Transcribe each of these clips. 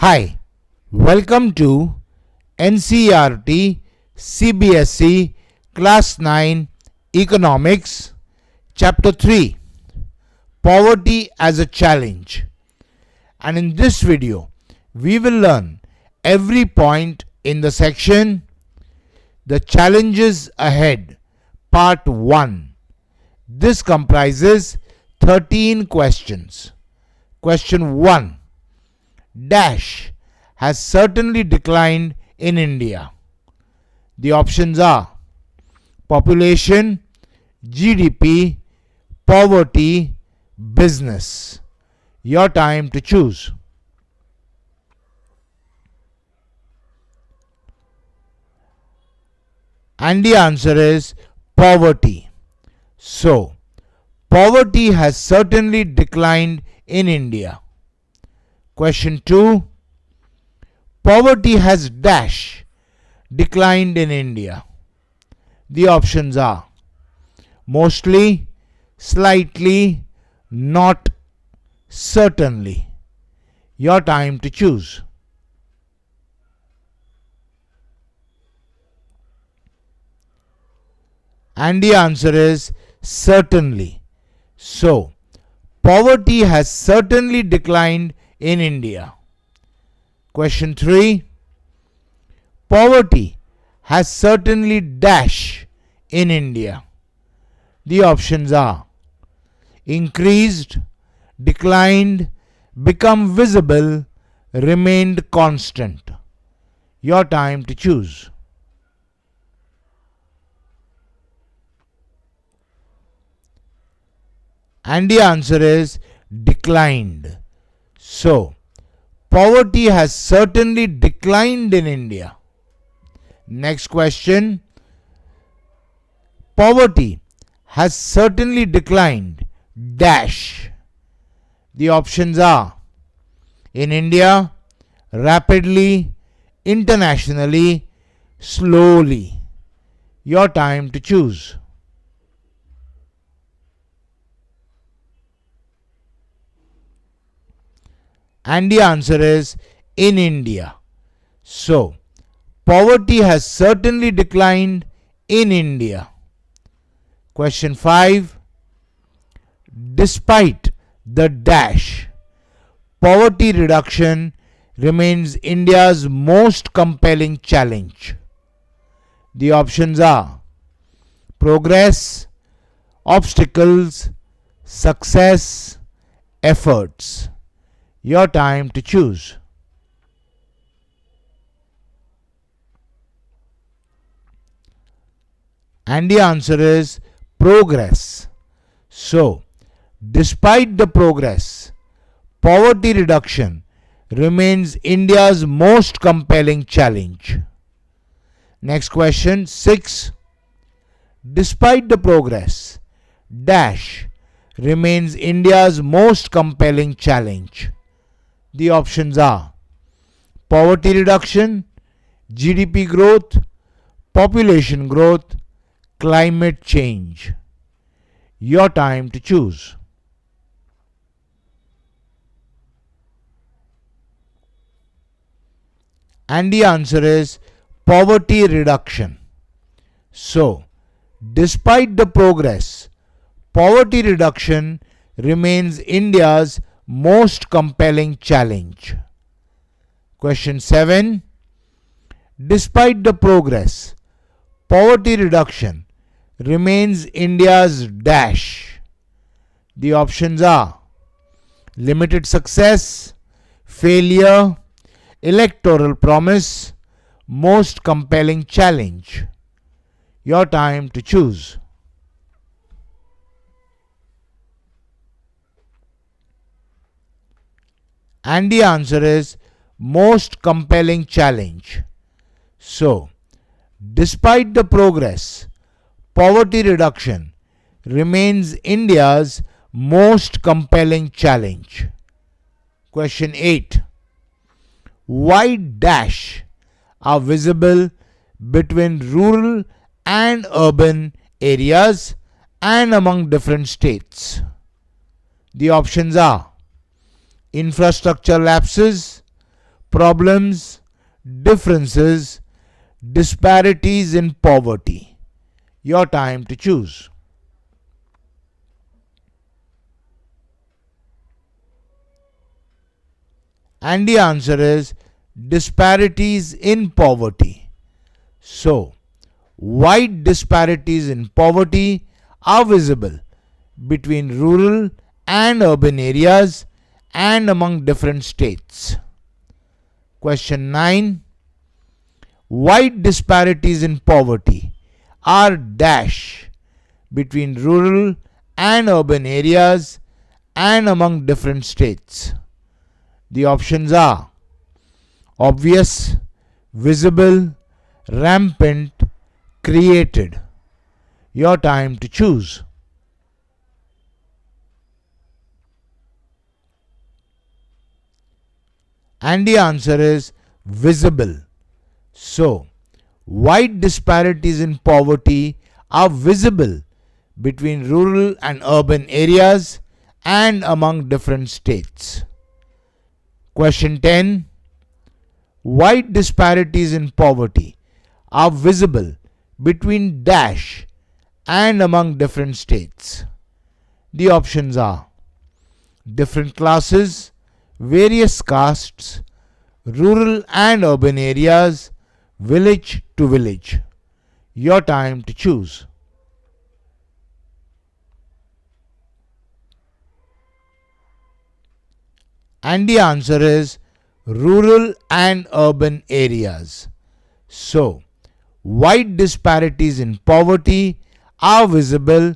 Hi, welcome to NCERT CBSE Class 9 Economics Chapter 3 Poverty as a Challenge. And in this video, we will learn every point in the section The Challenges Ahead, Part 1. This comprises 13 questions. Question 1. Dash has certainly declined in India. The options are population, GDP, poverty, business. Your time to choose. And the answer is poverty. So, poverty has certainly declined in India. Question 2. Poverty has dash declined in India. The options are mostly, slightly, not, certainly. Your time to choose. And the answer is certainly. So, poverty has certainly declined in India. Question 3. Poverty has certainly dash in India. The options are increased, declined, become visible, remained constant. Your time to choose. And the answer is declined. So, poverty has certainly declined in India. Next question. Poverty has certainly declined dash. The options are in India, rapidly, internationally, slowly. Your time to choose. And the answer is in India. So, poverty has certainly declined in India. Question 5. Despite the dash, poverty reduction remains India's most compelling challenge. The options are progress, obstacles, success, efforts. Your time to choose. And the answer is progress. So, despite the progress, poverty reduction remains India's most compelling challenge. Next question 6. Despite the progress, dash remains India's most compelling challenge. The options are poverty reduction, GDP growth, population growth, climate change. Your time to choose. And the answer is poverty reduction. So, despite the progress, poverty reduction remains India's most compelling challenge. Question 7. Despite the progress, poverty reduction remains India's dash. The options are limited success, failure, electoral promise, most compelling challenge. Your time to choose. And the answer is most compelling challenge. So, despite the progress, poverty reduction remains India's most compelling challenge. Question 8. Wide dash are visible between rural and urban areas and among different states. The options are infrastructure lapses, problems, differences, disparities in poverty. Your time to choose. And the answer is disparities in poverty. So, wide disparities in poverty are visible between rural and urban areas and among different states. Question 9. Wide disparities in poverty are dash between rural and urban areas and among different states. The options are obvious, visible, rampant, created. Your time to choose. And the answer is visible. So, wide disparities in poverty are visible between rural and urban areas and among different states. Question 10. Wide disparities in poverty are visible between dash and among different states. The options are different classes, various castes, rural and urban areas, village to village. Your time to choose. And the answer is rural and urban areas. So, wide disparities in poverty are visible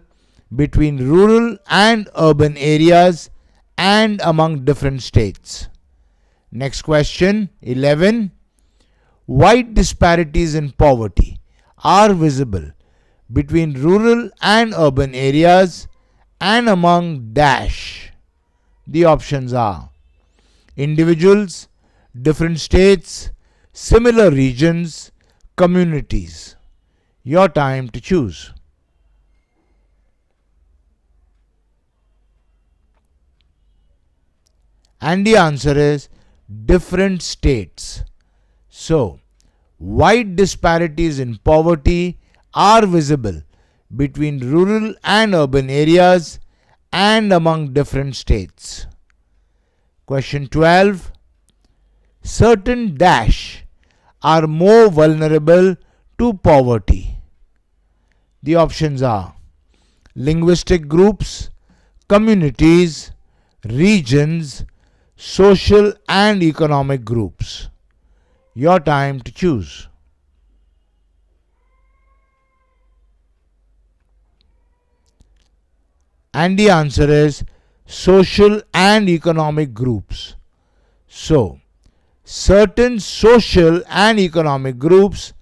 between rural and urban areas and among different states. Next question 11. Wide disparities in poverty are visible between rural and urban areas and among dash. The options are individuals, different states, similar regions, communities. Your time to choose. And the answer is different states. So, wide disparities in poverty are visible between rural and urban areas and among different states. Question 12. Certain dash are more vulnerable to poverty. The options are linguistic groups, communities, regions, social and economic groups. Your time to choose. And the answer is social and economic groups. So, certain social and economic groups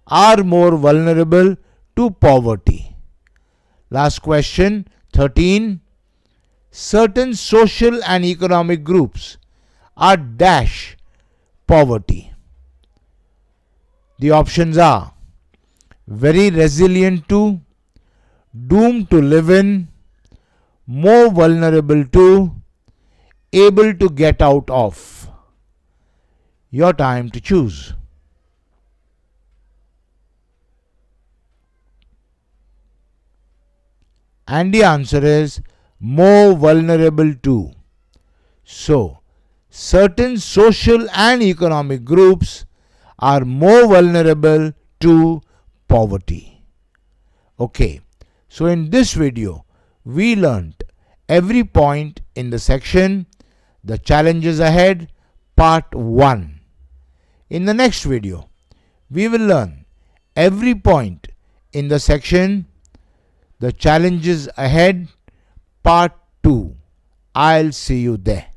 are more vulnerable to poverty. Last question 13. Certain social and economic groups are dash poverty. The options are very resilient to, doomed to live in, more vulnerable to, able to get out of. Your time to choose. And the answer is more vulnerable to. So, certain social and economic groups are more vulnerable to poverty. Okay, so in this video, we learnt every point in the section The Challenges Ahead Part 1. In the next video, we will learn every point in the section The Challenges Ahead Part 2. I'll see you there.